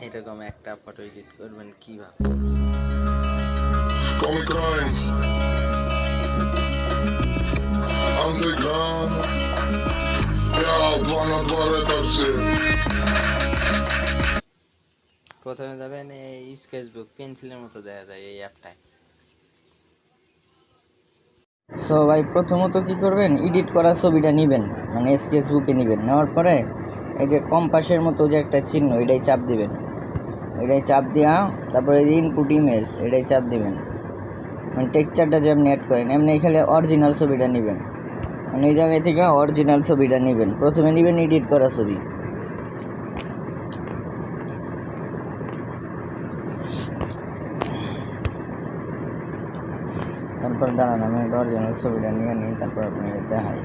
এরকম একটা photo edit করবেন কিভাবে? Come crime, underground. Ja, 200 tarsi. প্রথমে যাবেন এই স্কেচবুক, পেন্সিলের মতো দেখা যায় এই অ্যাপটায়। সো ভাই প্রথমত কি করবেন, এডিট করা ছবিটা নেবেন, মানে স্কেচবুকে নেবেন। নেওয়ার পরে এই যে কম্পাসের মতো যে একটা চিহ্ন, এটাই চাপ দিবেন। এটাই চাপ দেওয়া, তারপরে এই যে ইনপুট ইমেজ, এটাই চাপ দিবেন। মানে টেক্সচারটা যেমনি অ্যাড করেন এমনি এখানে অরিজিনাল ছবিটা নেবেন। মানে এই জায়গায় থেকে অরিজিনাল ছবিটা নেবেন। প্রথমে নেবেন এডিট করা ছবি। তারপর দাঁড়ান আমি অরিজিনাল ছবিটা নিয়ে নিই, তারপর আপনি দেখাই।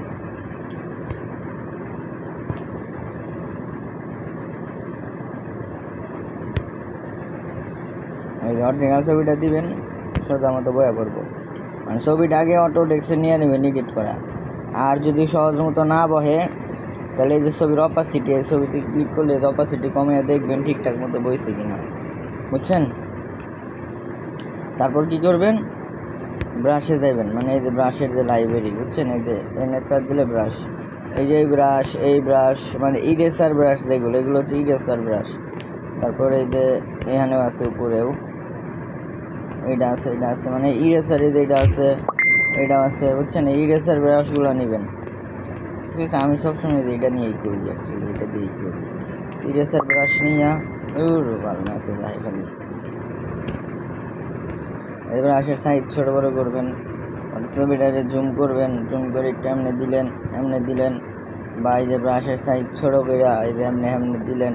এই যে অরিজিনাল ছবিটা দিবেন, সোজা মতো বয়া করবো। মানে ছবিটা আগে অটো ডেস্কে নিয়ে নেবেন এডিট করা। আর যদি সহজ মতো না বহে তাহলে এই যে ছবির অপাসিটি, এই ছবিতে ক্লিক করলে অপাসিটি কমিয়ে দেখবেন ঠিকঠাক মতো বইছে কিনা, বুঝছেন? তারপর কি করবেন, ব্রাশে যাবেন, মানে এই যে ব্রাশের যে লাইব্রেরি, বুঝছেন? এই যে এনে তার দিলে ব্রাশ, এই যে এই ব্রাশ মানে ইরেসার ব্রাশ যেগুলো, এগুলো হচ্ছে ইরেসার ব্রাশ। তারপরে এই যে এখানেও আছে, উপরেও এটা আছে মানে ইরেসার, এই যে এটা আছে, বুঝছেন? এই ইরেসার ব্রাশগুলো নেবেন, ঠিক আছে? আমি সবসময় যে এটা নিয়েই করি আর কি, এটা দিয়েই করি। ইরেসার ব্রাশ নিয়ে ভালো মেসেজ হয় খালি। এই ব্রাশের সাইজ ছোট বড় করবেন, ছবিটাকে জুম করবেন, জুম করে একটু এমনি দিলেন, বা এই যে ব্রাশের সাইজ ছোট করে এই যে এমনি দিলেন,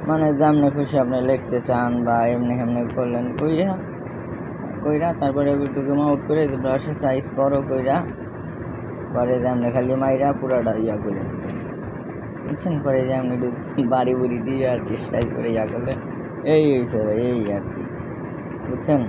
মানে যেমনি খুশি আপনি লিখতে চান বা এমনি করলেন কইরা তারপরে একটু জুম আউট করে যে ব্রাশের সাইজ বড় কইরা পরে যে এমনি খালি মাইরা পুরাটা ইয়া করে দিলেন, বুঝছেন? পরে যে এমনি একটু বাড়ি বুড়ি দিয়ে আর কি স্টাইল করে ইয়া করলেন, এই হয়েছে ভাই, এই আর কি, বুঝছেন?